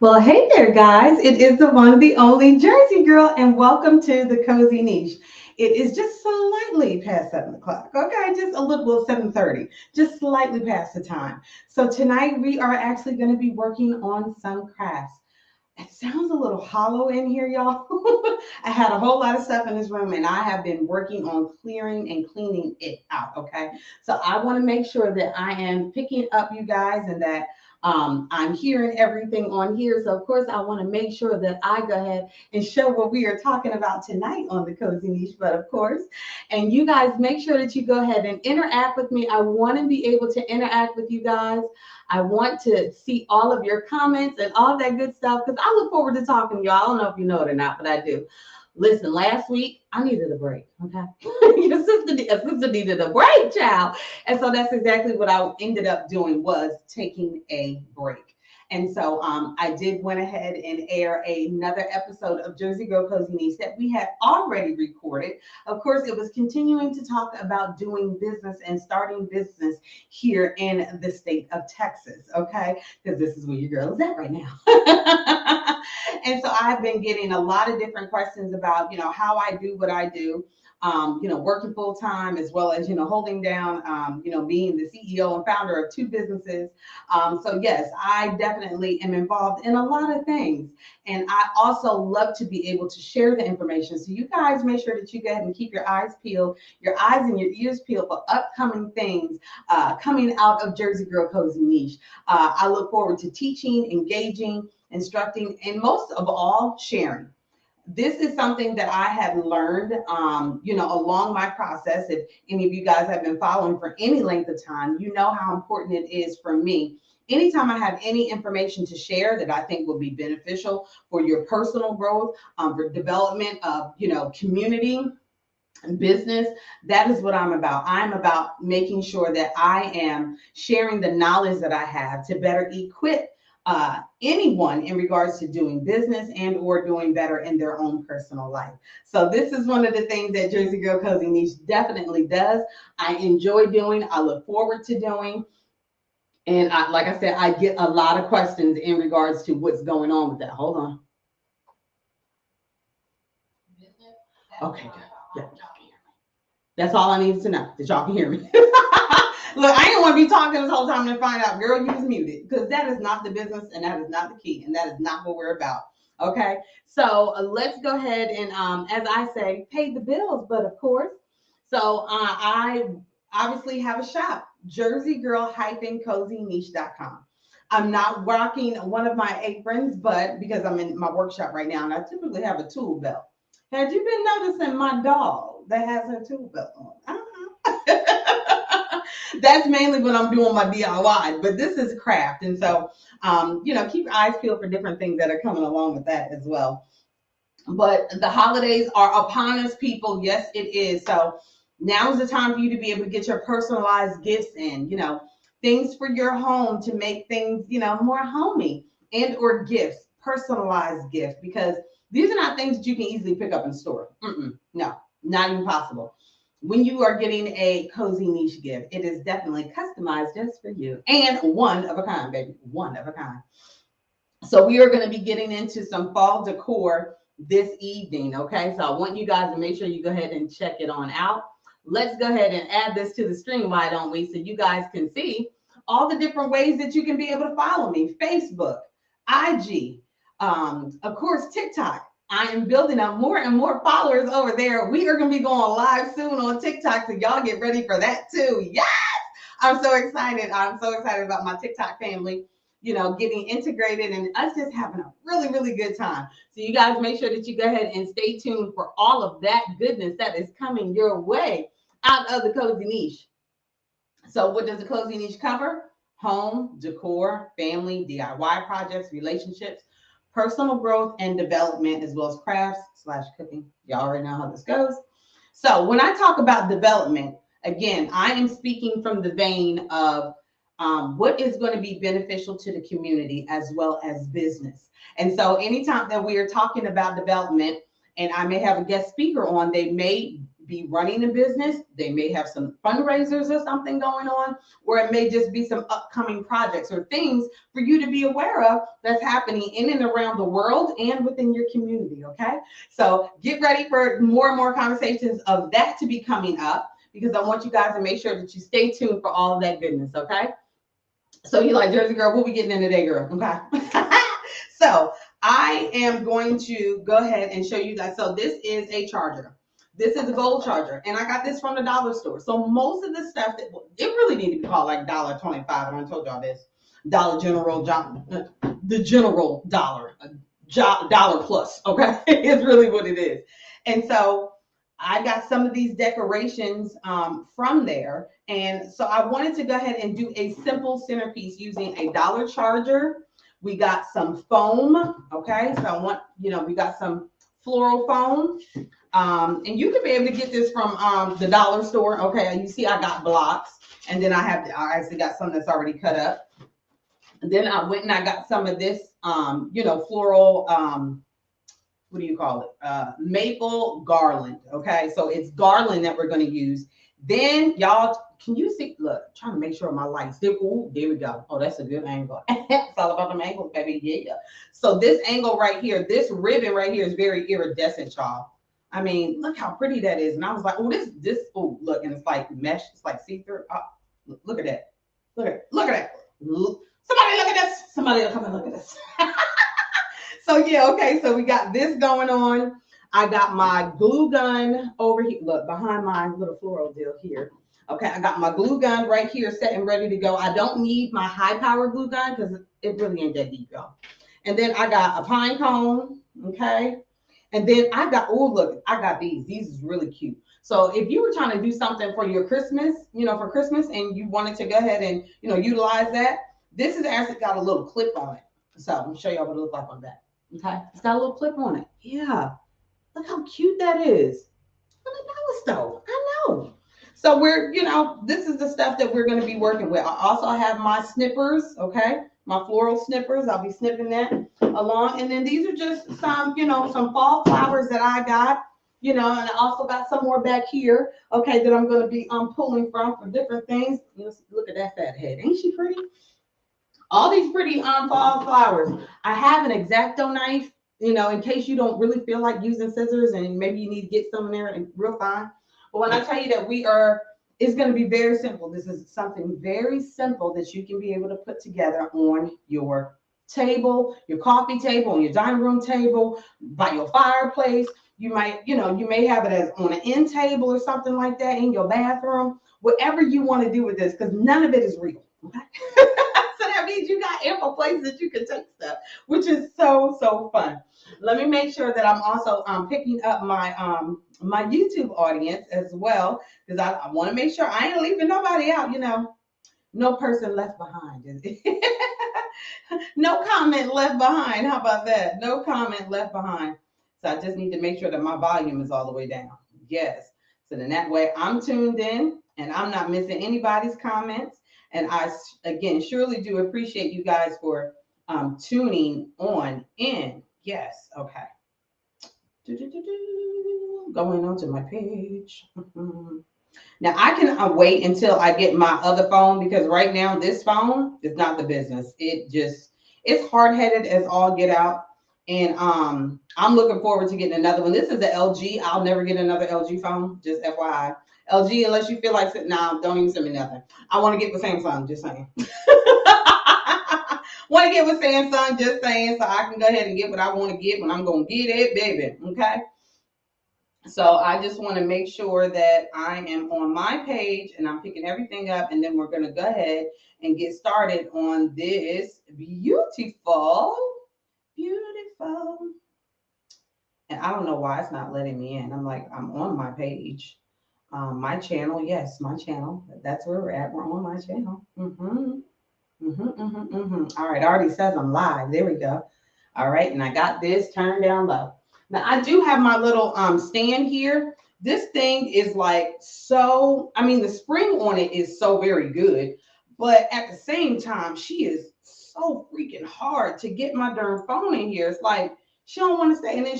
Well, hey there, guys. It is the one, the only Jersey girl, and welcome to the Cozy Niche. It is just slightly past 7 o'clock. Okay, just a little, well, 7:30, just slightly past the time. So tonight we are actually going to be working on some crafts. It sounds a little hollow in here, y'all. I had a whole lot of stuff in this room, and I have been working on clearing and cleaning it out. Okay, so I want to make sure that I am picking up you guys and that I'm hearing everything on here. So, of course, I want to make sure that I go ahead and show what we are talking about tonight on the Cozy Niche. But, of course, and you guys make sure that you go ahead and interact with me. I want to be able to interact with you guys. I want to see all of your comments and all that good stuff because I look forward to talking to y'all. I don't know if you know it or not, but I do. Listen, last week I needed a break. Okay, your sister needed a break, child, and so that's exactly what I ended up doing was taking a break. And so I did went ahead and air another episode of Jersey Girl Cozy Niche that we had already recorded. Of course, it was continuing to talk about doing business and starting business here in the state of Texas. Okay, because this is where your girl is at right now. And so I've been getting a lot of different questions about, how I do what I do. Working full time as well as, holding down, being the CEO and founder of two businesses. So yes, I definitely am involved in a lot of things. And I also love to be able to share the information. So you guys make sure that you go ahead and keep your eyes peeled, your eyes and your ears peeled for upcoming things coming out of Jersey Girl Cozy Niche. I look forward to teaching, engaging, instructing, and most of all, sharing. This is something that I have learned, along my process. If any of you guys have been following for any length of time, you know how important it is for me. Anytime I have any information to share that I think will be beneficial for your personal growth, for development of, community and business, that is what I'm about. I'm about making sure that I am sharing the knowledge that I have to better equip anyone in regards to doing business and or doing better in their own personal life. So this is one of the things that Jersey Girl Cozy Niche definitely does. I enjoy doing. I look forward to doing. And like I said, I get a lot of questions in regards to what's going on with that. Hold on. Okay, good. Yeah, y'all can hear me. That's all I needed to know, that y'all can hear me. Look, I didn't want to be talking this whole time and find out, girl, you was muted, because that is not the business and that is not the key and that is not what we're about. Okay, so let's go ahead and, as I say, pay the bills. But of course, so I obviously have a shop, jersey-girl-cozyniche.com. I'm not rocking one of my aprons, but because I'm in my workshop right now and I typically have a tool belt. Had you been noticing my dog that has her tool belt on? That's mainly when I'm doing my DIY, but this is craft. And so, keep your eyes peeled for different things that are coming along with that as well. But the holidays are upon us, people. Yes, it is. So now is the time for you to be able to get your personalized gifts in, things for your home to make things, more homey and or gifts, personalized gifts, because these are not things that you can easily pick up in store. No, not even possible. When you are getting a cozy niche gift, it is definitely customized just for you and one of a kind, baby, one of a kind. So we are going to be getting into some fall decor this evening. Okay, so I want you guys to make sure you go ahead and check it on out. Let's go ahead and add this to the stream, why don't we, so you guys can see all the different ways that you can be able to follow me: Facebook, IG, of course, TikTok. I am building up more and more followers over there. We are going to be going live soon on TikTok, so y'all get ready for that too. Yes, I'm so excited. I'm so excited about my TikTok family, getting integrated and us just having a really, really good time. So you guys make sure that you go ahead and stay tuned for all of that goodness that is coming your way out of the Cozy Niche. So what does the Cozy Niche cover? Home, decor, family, DIY projects, relationships, personal growth and development, as well as crafts / cooking. Y'all already know how this goes. So when I talk about development, again, I am speaking from the vein of what is going to be beneficial to the community as well as business. And so anytime that we are talking about development, and I may have a guest speaker on, they may be running a business. They may have some fundraisers or something going on, or it may just be some upcoming projects or things for you to be aware of that's happening in and around the world and within your community. Okay. So get ready for more and more conversations of that to be coming up, because I want you guys to make sure that you stay tuned for all of that goodness. Okay. So you like, Jersey girl, what we getting in today, girl? Okay. So I am going to go ahead and show you guys. So this is a charger. This is a gold charger, and I got this from the dollar store. So most of the stuff that it really need to be called like $1.25. I told y'all this. Dollar General, the General Dollar, dollar plus. Okay, it's really what it is. And so I got some of these decorations from there. And so I wanted to go ahead and do a simple centerpiece using a dollar charger. We got some foam. Okay. So I want, we got some floral foam. And you can be able to get this from the dollar store. Okay. You see, I got blocks, and then I actually got some that's already cut up. And then I went and I got some of this, floral, what do you call it? Maple garland. Okay. So it's garland that we're going to use. Then y'all, can you see? Look, I'm trying to make sure my lights. Ooh, there we go. Oh, that's a good angle. It's all about them angles, baby. Yeah. So this angle right here, this ribbon right here is very iridescent, y'all. I mean, look how pretty that is. And I was like, oh, oh, look, and it's like mesh. It's like see-through. Oh, look at that. Look at that. Somebody look at this. Somebody come and look at this. So yeah, okay. So we got this going on. I got my glue gun over here. Look, behind my little floral deal here. Okay, I got my glue gun right here set and ready to go. I don't need my high power glue gun because it really ain't that deep, y'all. And then I got a pine cone. Okay. And then I got, oh, look, I got these. These is really cute. So if you were trying to do something for your Christmas, for Christmas, and you wanted to go ahead and, utilize that, this has actually got a little clip on it. So I'm gonna show y'all what it looks like on that. Okay. It's got a little clip on it. Yeah. Look how cute that is. $100 though. I know. So this is the stuff that we're going to be working with. I also have my snippers, okay? My floral snippers. I'll be snipping that along. And then these are just some, some fall flowers that I got, and I also got some more back here, okay, that I'm going to be pulling from for different things. Look at that fat head. Ain't she pretty? All these pretty fall flowers. I have an X-Acto knife, in case you don't really feel like using scissors and maybe you need to get some in there and real fine. But when I tell you that it's going to be very simple. This is something very simple that you can be able to put together on your table, your coffee table, on your dining room table, by your fireplace. You might, you may have it as on an end table or something like that in your bathroom, whatever you want to do with this, because none of it is real. Okay? So that means you got ample places that you can take stuff, which is so fun. Let me make sure that I'm also picking up my my YouTube audience as well, because I want to make sure I ain't leaving nobody out. No person left behind. No comment left behind. How about that? No comment left behind. So I just need to make sure that my volume is all the way down. Yes. So then that way I'm tuned in and I'm not missing anybody's comments. And I, again, surely do appreciate you guys for tuning on in. Yes. Okay. Going on to my page. Now I can wait until I get my other phone, because right now this phone is not the business. It's hard-headed as all get out. And I'm looking forward to getting another one. This is the LG. I'll never get another LG phone, just FYI. LG, unless you feel like sitting down, don't even send me nothing. I want to get with Samsung, just saying. Want to get with Samsung, just saying, so I can go ahead and get what I want to get when I'm going to get it, baby. Okay? So I just want to make sure that I am on my page and I'm picking everything up, and then we're going to go ahead and get started on this beautiful. And I don't know why it's not letting me in. I'm on my page. My channel, yes, my channel. That's where we're at. We're on my channel. All right, it already says I'm live. There we go. All right, and I got this turned down low. Now I do have my little stand here. This thing is the spring on it is so very good, but at the same time, she is so freaking hard to get my darn phone in here. It's like, she don't want to stay, and then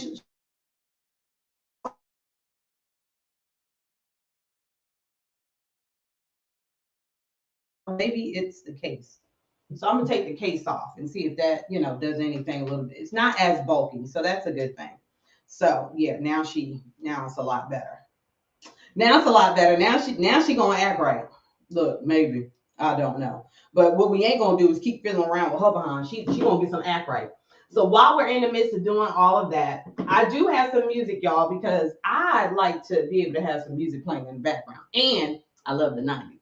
Maybe it's the case. So I'm gonna take the case off and see if that, does anything a little bit. It's not as bulky, so that's a good thing. So yeah, now it's a lot better. Now it's a lot better. Now she gonna act right. Look, maybe. I don't know. But what we ain't gonna do is keep fiddling around with her behind. She gonna get some act right. So while we're in the midst of doing all of that, I do have some music, y'all, because I like to be able to have some music playing in the background. And I love the 90s.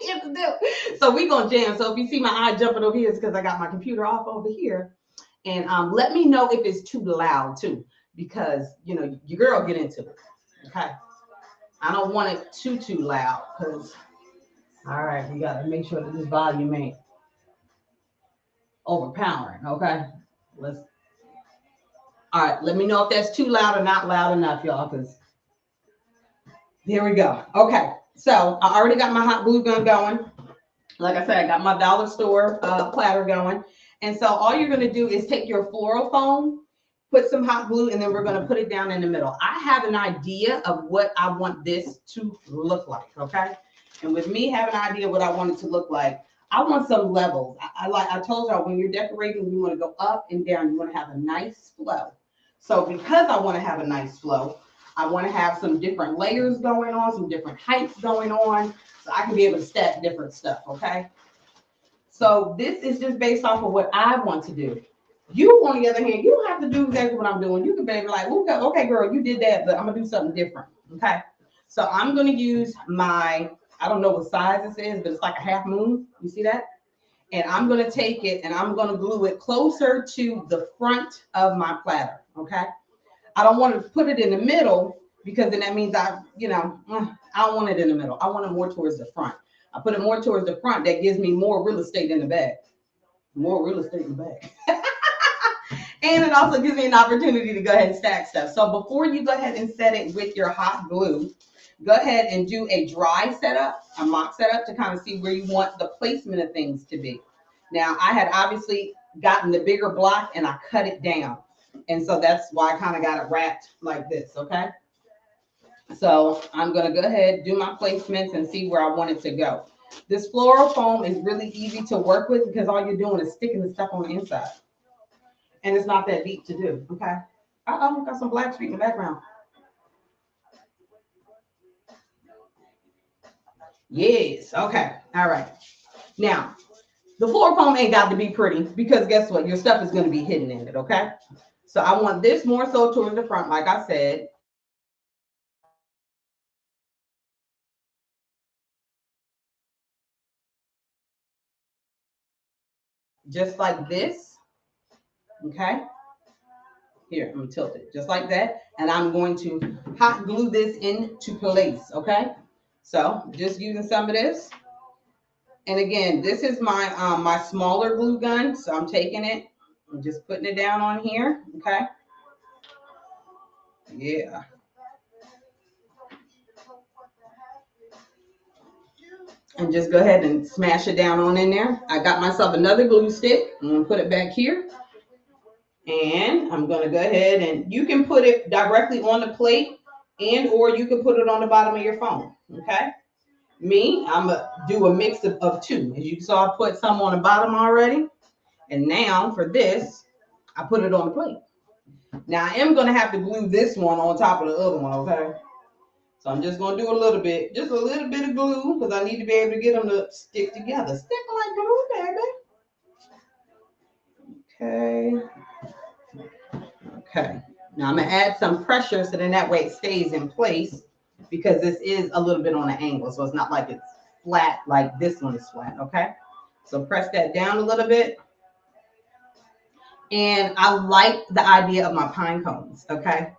Yes, I do. So we gonna jam. So if you see my eye jumping over here, it's because I got my computer off over here. And let me know if it's too loud too, because your girl get into it. Okay. I don't want it too loud because, all right, we got to make sure that this volume ain't overpowering. Okay. All right. Let me know if that's too loud or not loud enough, y'all, because here we go. Okay. So I already got my hot glue gun going. Like I said, I got my dollar store platter going. And so all you're going to do is take your floral foam, put some hot glue, and then we're going to put it down in the middle. I have an idea of what I want this to look like, okay? And with me having an idea of what I want it to look like, I want some levels. I told y'all, when you're decorating, you want to go up and down. You want to have a nice flow. So because I want to have a nice flow, I want to have some different layers going on, some different heights going on, so I can be able to stack different stuff, okay? So this is just based off of what I want to do. You, on the other hand, you don't have to do exactly what I'm doing. You can be like, okay, girl, you did that, but I'm gonna do something different. Okay. So I'm gonna use my, I don't know what size this is, but it's like a half moon. You see that? And I'm gonna take it and I'm gonna glue it closer to the front of my platter. Okay. I don't want to put it in the middle because then that means I don't want it in the middle. I want it more towards the front. I put it more towards the front. That gives me more real estate in the back. More real estate in the back. And it also gives me an opportunity to go ahead and stack stuff. So before you go ahead and set it with your hot glue, go ahead and do a dry setup, a mock setup to kind of see where you want the placement of things to be. Now, I had obviously gotten the bigger block and I cut it down. And so that's why I kind of got it wrapped like this, okay? So I'm going to go ahead, do my placements and see where I want it to go. This floral foam is really easy to work with because all you're doing is sticking the stuff on the inside. And it's not that deep to do, okay? Uh-oh, got some black streak in the background. Yes, okay, all right. Now, the floor foam ain't got to be pretty because guess what? Your stuff is going to be hidden in it, okay? So I want this more so towards the front, like I said. Just like this, okay? Here, I'm gonna tilt it just like that. And I'm going to hot glue this into place, okay? So just using some of this. And again, this is my my smaller glue gun. So I'm taking it and just putting it down on here, okay? Yeah. And just go ahead and smash it down on in there. I got myself another glue stick. I'm gonna put it back here. And I'm gonna go ahead and you can put it directly on the plate and or you can put it on the bottom of your phone, okay? Me, I'm gonna do a mix of two. As you saw, I put some on the bottom already. And now for this, I put it on the plate. Now I am gonna have to glue this one on top of the other one, okay? So I'm just gonna do a little bit, just a little bit of glue because I need to be able to get them to stick together. Stick like glue, baby. Okay. Okay. Now I'm gonna add some pressure so then that way it stays in place because this is a little bit on an angle, so it's not like it's flat like this one is flat. Okay. So press that down a little bit. And I like the idea of my pine cones. Okay.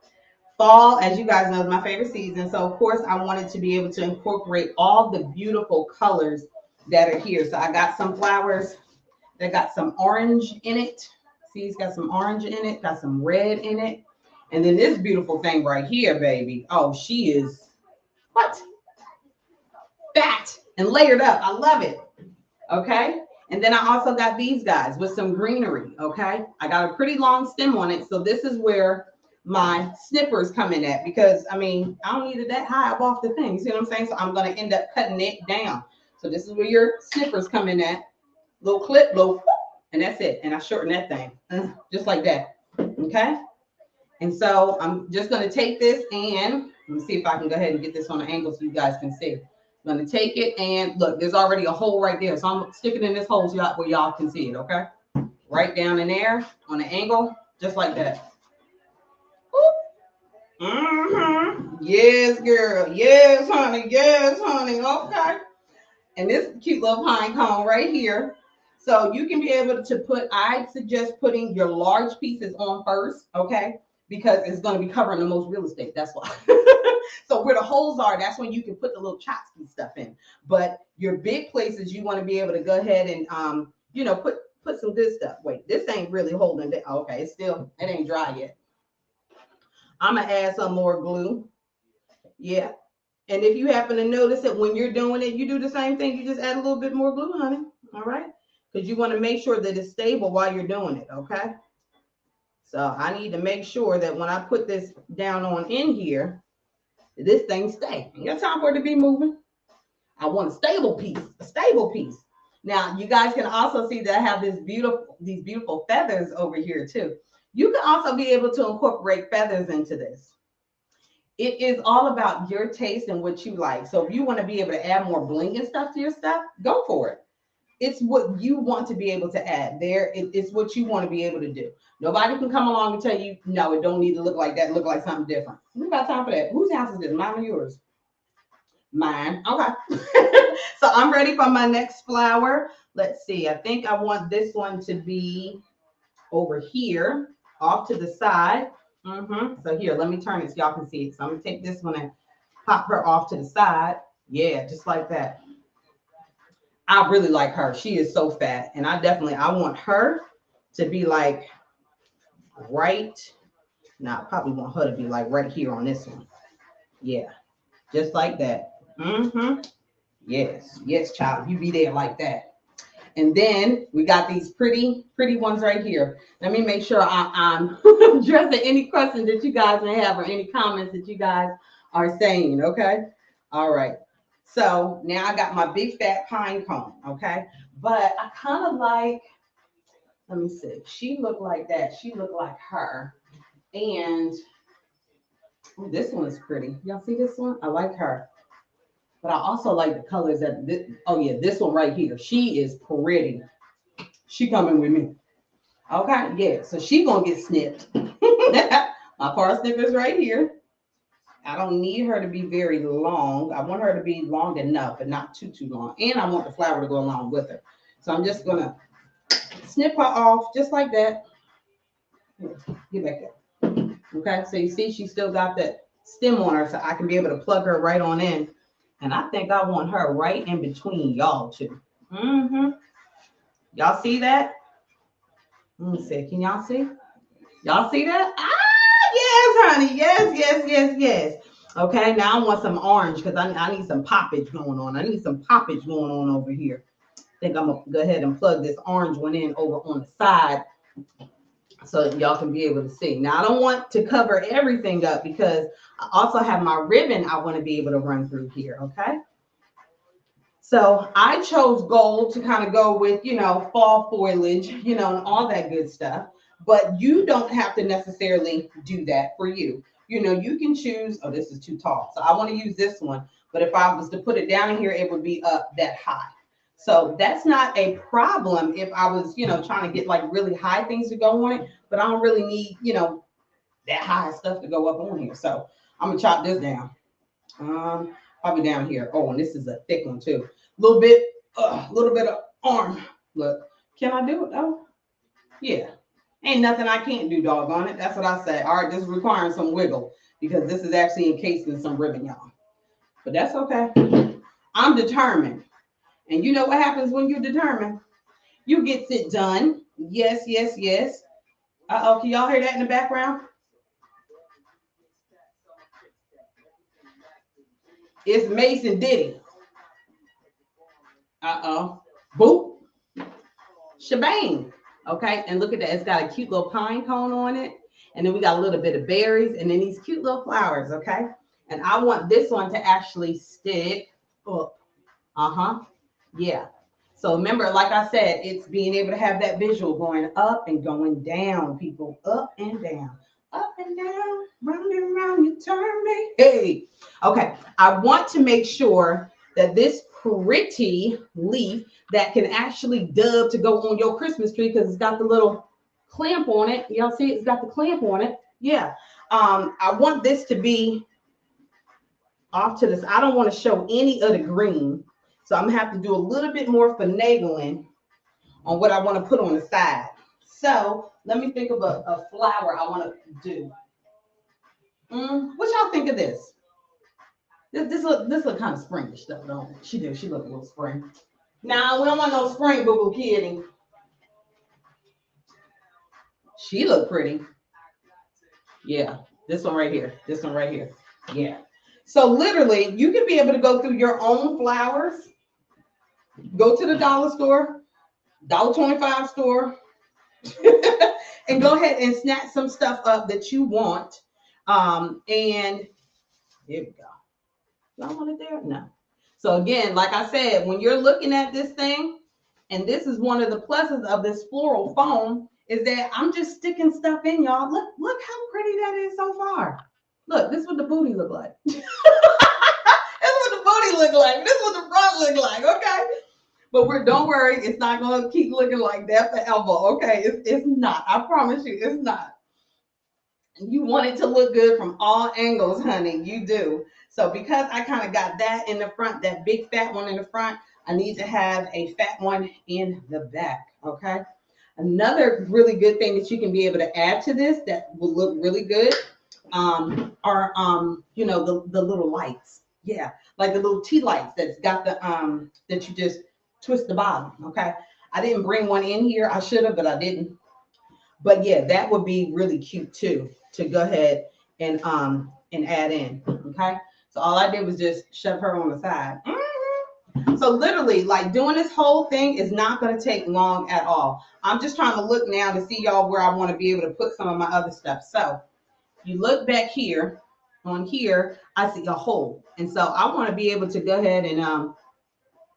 Fall, as you guys know, is my favorite season. So of course I wanted to be able to incorporate all the beautiful colors that are here. So I got some flowers that got some orange in it. See, it's got some orange in it, got some red in it. And then this beautiful thing right here, baby. Oh, she is what? Fat and layered up. I love it. Okay. And then I also got these guys with some greenery. Okay. I got a pretty long stem on it. So this is where my snippers come in at because I mean, I don't need it that high up off the thing. You see what I'm saying? So I'm going to end up cutting it down. So this is where your snippers come in at. Little clip, little, and that's it. And I shorten that thing, just like that. Okay. And so I'm just going to take this and let me see if I can go ahead and get this on an angle so you guys can see. I'm going to take it and look, there's already a hole right there. So I'm sticking in this hole so where y'all can see it. Okay. Right down in there on an angle, just like that. Yes, girl. Yes, honey. Yes, honey. Okay. And this cute little pine cone right here. So you can be able to put, I suggest putting your large pieces on first, okay? Because it's going to be covering the most real estate. That's why. So where the holes are, that's when you can put the little Chotsky stuff in. But your big places, you want to be able to go ahead and, put some good stuff. Wait, this ain't really holding it. Okay, it ain't dry yet. I'm going to add some more glue. Yeah. And if you happen to notice that when you're doing it, you do the same thing. You just add a little bit more glue, honey. All right. Because you want to make sure that it's stable while you're doing it. Okay. So I need to make sure that when I put this down on in here, this thing stays. You got time for it to be moving. I want a stable piece, a stable piece. Now, you guys can also see that I have these beautiful feathers over here too. You can also be able to incorporate feathers into this. It is all about your taste and what you like. So if you want to be able to add more bling and stuff to your stuff, go for it. It's what you want to be able to add there. It's what you want to be able to do. Nobody can come along and tell you, no, it don't need to look like that. Look like something different. We got time for that. Whose house is this? Mine or yours? Mine. Okay. So I'm ready for my next flower. Let's see. I think I want this one to be over here, off to the side. So here, let me turn it so y'all can see it. So I'm gonna take this one and pop her off to the side. Yeah, just like that. I really like her. She is so fat, and I want her to be like right. Now, I probably want her to be like right here on this one. Yeah, just like that. Yes, child. You be there like that. And then we got these pretty ones right here. Let me make sure I'm addressing any questions that you guys may have or any comments that you guys are saying. Okay. All right. So now I got my big fat pine cone. Okay. But I kind of like, let me see. She looked like that. She looked like her. And this one is pretty. Y'all see this one? I like her. But I also like the colors this one right here. She is pretty. She coming with me. Okay, yeah. So she gonna get snipped. My parsnip is right here. I don't need her to be very long. I want her to be long enough, but not too long. And I want the flower to go along with her. So I'm just gonna snip her off just like that. Get back there. Okay, so you see she still got that stem on her, so I can be able to plug her right on in. And I think I want her right in between y'all two. Y'all see that? Let me see. Can y'all see? Y'all see that? Ah, yes, honey. Yes. Okay, now I want some orange because I need some poppage going on. I need some poppage going on over here. I think I'm going to go ahead and plug this orange one in over on the side so that y'all can be able to see. Now, I don't want to cover everything up because I also have my ribbon I want to be able to run through here, okay? So I chose gold to kind of go with, fall foliage, and all that good stuff. But you don't have to necessarily do that for you. You can choose, oh, this is too tall. So I want to use this one. But if I was to put it down in here, it would be up that high. So that's not a problem if I was, trying to get like really high things to go on it. But I don't really need, that high stuff to go up on here. So I'm going to chop this down. Probably down here. Oh, and this is a thick one too. A little bit of arm. Look, can I do it though? Yeah. Ain't nothing I can't do, doggone it. That's what I say. All right, this is requiring some wiggle because this is actually encased in some ribbon, y'all. But that's okay. I'm determined. And you know what happens when you're determined? You get it done. Yes. Uh-oh, can y'all hear that in the background? It's Mason Diddy. Uh-oh. Boop. Shebang. Okay, and look at that. It's got a cute little pine cone on it. And then we got a little bit of berries and then these cute little flowers, okay? And I want this one to actually stick up. Yeah. So remember, like I said, it's being able to have that visual going up and going down, people, up and down. Up and down, round and round, you turn me. Hey. Okay. I want to make sure that this pretty leaf that can actually dub to go on your Christmas tree because it's got the little clamp on it. Y'all see it's got the clamp on it. Yeah. I want this to be off to this. I don't want to show any of the green. So I'm gonna have to do a little bit more finagling on what I want to put on the side. So let me think of a flower I want to do. What y'all think of this? This look kind of springish stuff, don't it? She look a little spring. Nah, we don't want no spring boo boo kitty. She look pretty. Yeah, this one right here. This one right here. Yeah. So literally, you can be able to go through your own flowers. Go to the dollar store, $1.25 store, and go ahead and snatch some stuff up that you want. And here we go. Do I want it there? No. So again, like I said, when you're looking at this thing, and this is one of the pluses of this floral foam, is that I'm just sticking stuff in, y'all. Look how pretty that is so far. Look, this is what the booty look like. This is what the booty look like. This is what the front look like. Okay. But don't worry, it's not gonna keep looking like that forever. Okay, it's not. I promise you, it's not. You want it to look good from all angles, honey. You do. So because I kind of got that in the front, that big fat one in the front, I need to have a fat one in the back. Okay. Another really good thing that you can be able to add to this that will look really good are the little lights. Yeah, like the little tea lights that's got the that you just twist the bottom. Okay. I didn't bring one in here. I should have, but I didn't. But yeah, that would be really cute too to go ahead and add in. Okay. So all I did was just shove her on the side. So literally, like doing this whole thing is not going to take long at all. I'm just trying to look now to see y'all where I want to be able to put some of my other stuff. So you look back here, on here, I see a hole. And so I want to be able to go ahead and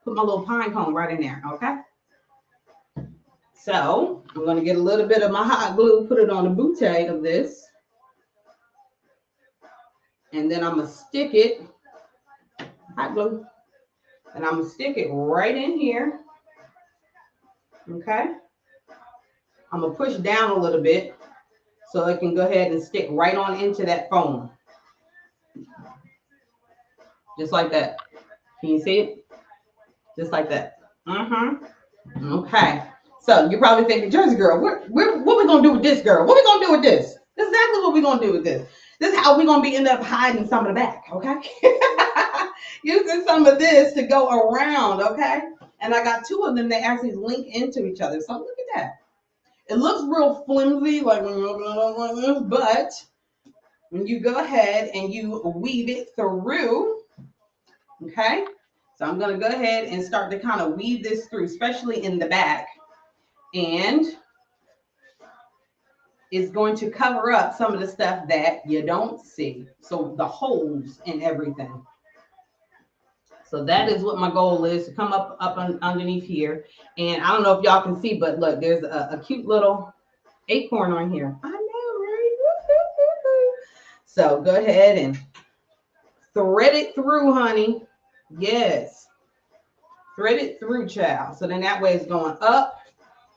put my little pine cone right in there, okay? So I'm going to get a little bit of my hot glue, put it on the bouquet of this. And then I'm going to stick it, hot glue, and I'm going to stick it right in here, okay? I'm going to push down a little bit so it can go ahead and stick right on into that foam. Just like that. Can you see it? Just like that. Okay. So you're probably thinking, Jersey girl, what we gonna do with this, girl? What we gonna do with this? That's exactly what we gonna do with this. This is how we gonna end up hiding some of the back, okay? Using some of this to go around, okay? And I got two of them that actually link into each other. So look at that. It looks real flimsy, like when you open it up like this, but when you go ahead and you weave it through, okay? So I'm gonna go ahead and start to kind of weave this through, especially in the back. And it's going to cover up some of the stuff that you don't see. So the holes and everything. So that is what my goal is, to come up underneath here. And I don't know if y'all can see, but look, there's a cute little acorn on here. I know, right? So go ahead and thread it through, honey. Yes. Thread it through, child. So then that way it's going up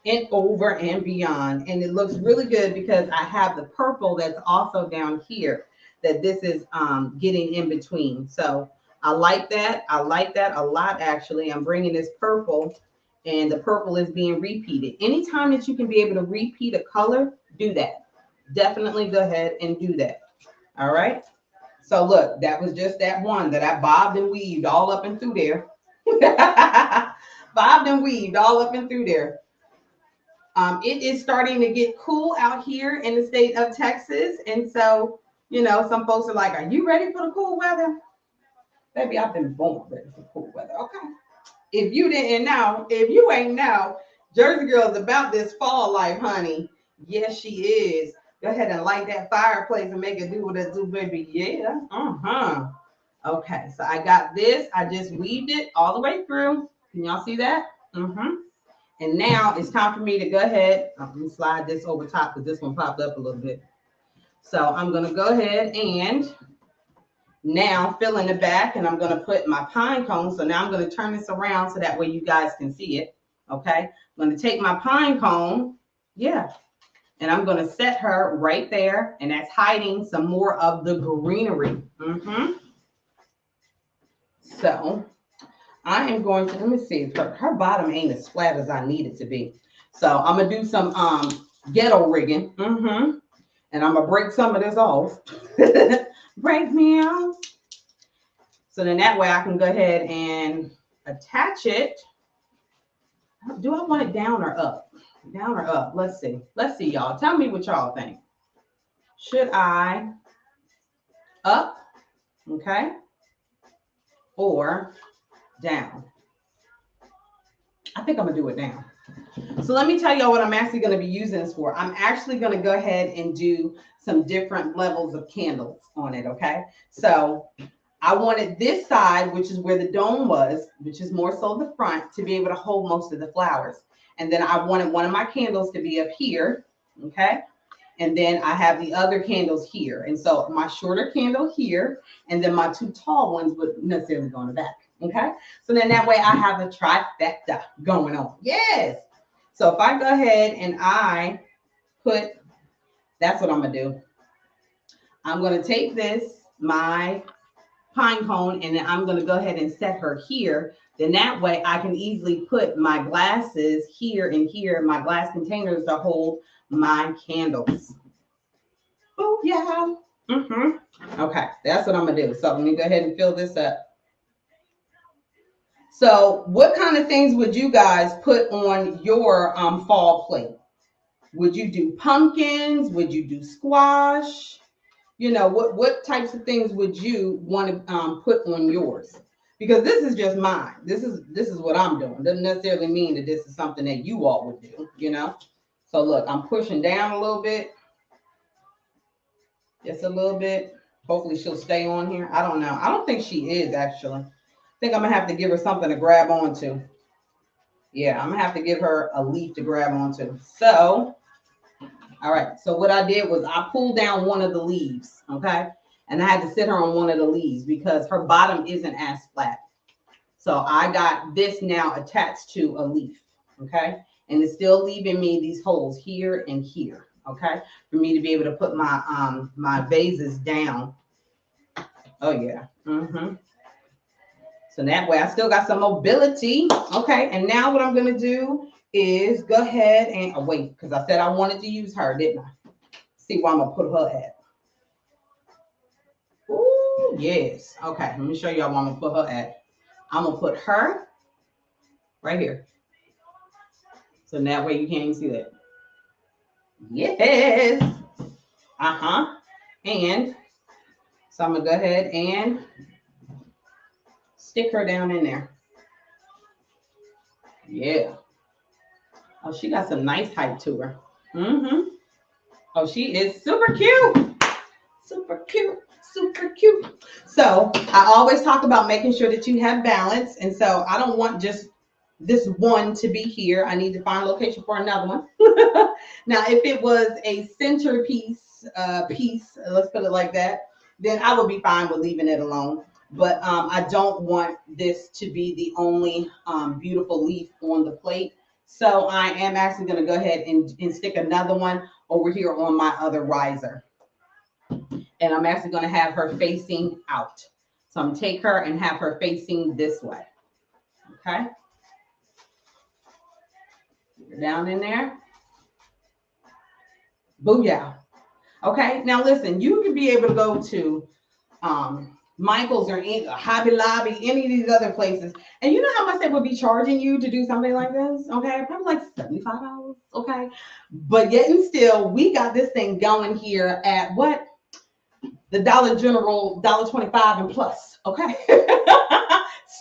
and over and beyond. And it looks really good because I have the purple that's also down here that this is getting in between. So I like that. I like that a lot, actually. I'm bringing this purple, and the purple is being repeated. Anytime that you can be able to repeat a color, do that. Definitely go ahead and do that. All right. So look, that was just that one that I bobbed and weaved all up and through there. Bobbed and weaved all up and through there. It is starting to get cool out here in the state of Texas. And so, some folks are like, are you ready for the cool weather? Baby, I've been born ready for cool weather. Okay. If you didn't know, if you ain't know, Jersey girl is about this fall life, honey. Yes, she is. Go ahead and light that fireplace and make it do what it do, baby. Yeah. Okay. So I got this. I just weaved it all the way through. Can y'all see that? And now it's time for me to go ahead. I'm going to slide this over top because this one popped up a little bit. So I'm going to go ahead and now fill in the back, and I'm going to put my pine cone. So now I'm going to turn this around so that way you guys can see it. Okay. I'm going to take my pine cone. Yeah. And I'm going to set her right there. And that's hiding some more of the greenery. So I am going to, let me see, her bottom ain't as flat as I need it to be. So I'm going to do some ghetto rigging. And I'm going to break some of this off. Break me off. So then that way I can go ahead and attach it. Do I want it down or up? Down or up? Let's see. Let's see, y'all. Tell me what y'all think. Should I up? Okay. Or down? I think I'm going to do it down. So let me tell y'all what I'm actually going to be using this for. I'm actually going to go ahead and do some different levels of candles on it, okay? So I wanted this side, which is where the dome was, which is more so the front, to be able to hold most of the flowers. And then I wanted one of my candles to be up here, okay? And then I have the other candles here. And so my shorter candle here, and then my two tall ones would necessarily go in the back, okay? So then that way I have a trifecta going on. Yes. So if I go ahead and I put, that's what I'm going to do. I'm going to take this, my pine cone, and then I'm going to go ahead and set her here. Then that way I can easily put my glasses here and here, my glass containers to hold my candles. Oh, yeah. Okay, that's what I'm going to do. So let me go ahead and fill this up. So what kind of things would you guys put on your fall plate? Would you do pumpkins? Would you do squash? You know, what types of things would you want to put on yours? Because this is just mine. This is what I'm doing. Doesn't necessarily mean that this is something that you all would do, you know? So look, I'm pushing down a little bit. Just a little bit. Hopefully she'll stay on here. I don't know. I don't think she is, actually. I think I'm going to have to give her something to grab onto. Yeah, I'm going to have to give her a leaf to grab onto. So, all right. So what I did was I pulled down one of the leaves, okay? And I had to sit her on one of the leaves because her bottom isn't as flat. So I got this now attached to a leaf, okay? And it's still leaving me these holes here and here, okay? For me to be able to put my my vases down. Oh, yeah. So that way I still got some mobility, okay? And now what I'm going to do is go ahead and wait, because I said I wanted to use her, didn't I? See where I'm going to put her at. Ooh, yes. Okay, let me show y'all where I'm going to put her at. I'm going to put her right here. So that way you can't even see that. Yes. And so I'm going to go ahead and stick her down in there. Yeah. Oh, she got some nice height to her. Oh, she is super cute. Super cute. Super cute. So I always talk about making sure that you have balance. And so I don't want just this one to be here. I need to find a location for another one. Now, if it was a centerpiece piece, let's put it like that, then I would be fine with leaving it alone. But I don't want this to be the only beautiful leaf on the plate. So I am actually going to go ahead and stick another one over here on my other riser. And I'm actually going to have her facing out. So I'm going to take her and have her facing this way. Okay. Down in there. Booyah. Okay. Now listen, you could be able to go to Michael's or Hobby Lobby, any of these other places. And you know how much they would be charging you to do something like this? Okay. Probably like $75. Okay. But yet and still, we got this thing going here at what? The Dollar General, $1.25 and plus, okay?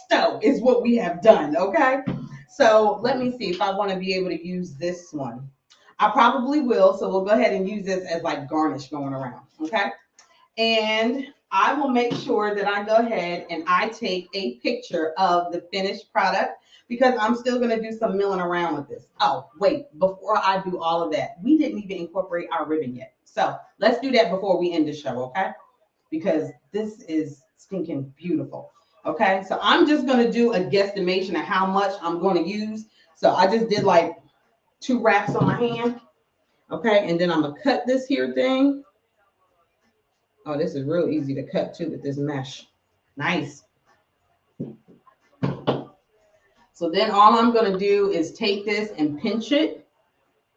So is what we have done, okay? So let me see if I want to be able to use this one. I probably will, so we'll go ahead and use this as like garnish going around, okay? And I will make sure that I go ahead and I take a picture of the finished product because I'm still going to do some milling around with this. Oh, wait, before I do all of that, we didn't even incorporate our ribbon yet. So let's do that before we end the show, okay? Because this is stinking beautiful. Okay, so I'm just going to do a guesstimation of how much I'm going to use. So I just did like 2 wraps on my hand. Okay, and then I'm going to cut this here thing. Oh, this is real easy to cut too with this mesh. Nice. So then all I'm going to do is take this and pinch it.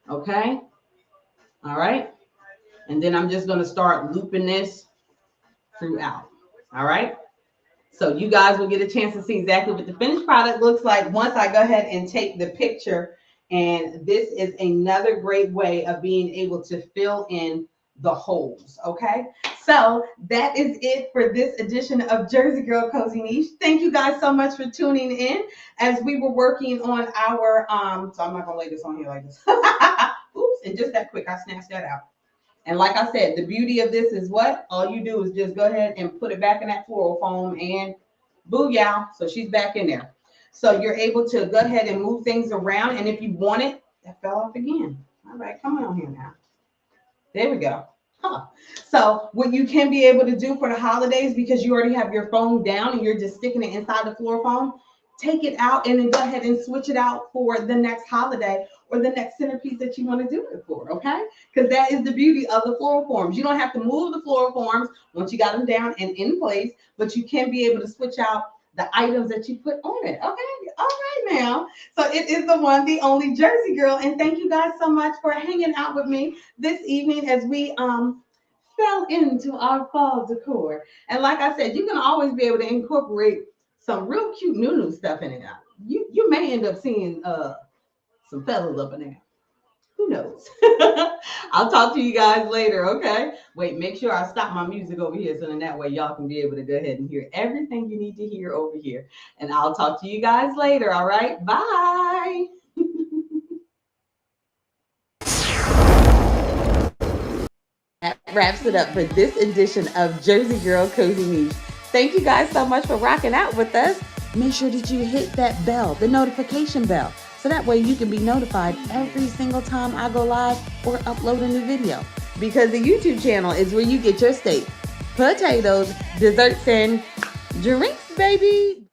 Okay. All right. And then I'm just going to start looping this throughout. All right. So you guys will get a chance to see exactly what the finished product looks like once I go ahead and take the picture. And this is another great way of being able to fill in the holes. Okay. So that is it for this edition of Jersey Girl Cozy Niche. Thank you guys so much for tuning in as we were working on our, so I'm not going to lay this on here like this. Oops. And just that quick, I snatched that out. And like I said, the beauty of this is what? All you do is just go ahead and put it back in that floral foam and booyah. So she's back in there. So you're able to go ahead and move things around. And if you want it, that fell off again. All right, come on here now. There we go. Huh. So what you can be able to do for the holidays, because you already have your foam down and you're just sticking it inside the floor foam, take it out and then go ahead and switch it out for the next holiday or the next centerpiece that you want to do it for, okay? Because that is the beauty of the floral forms. You don't have to move the floral forms once you got them down and in place, but you can be able to switch out the items that you put on it, okay? All right now. So it is the one, the only Jersey Girl, and thank you guys so much for hanging out with me this evening as we fell into our fall decor. And like I said, you can always be able to incorporate some real cute new stuff in it. You may end up seeing some feathers up in there. Who knows? I'll talk to you guys later, okay? Wait, make sure I stop my music over here so then that way y'all can be able to go ahead and hear everything you need to hear over here. And I'll talk to you guys later, all right? Bye. That wraps it up for this edition of Jersey Girl Cozy Niche. Thank you guys so much for rocking out with us. Make sure that you hit that bell, the notification bell, so that way you can be notified every single time I go live or upload a new video. Because the YouTube channel is where you get your steak, potatoes, desserts, and drinks, baby.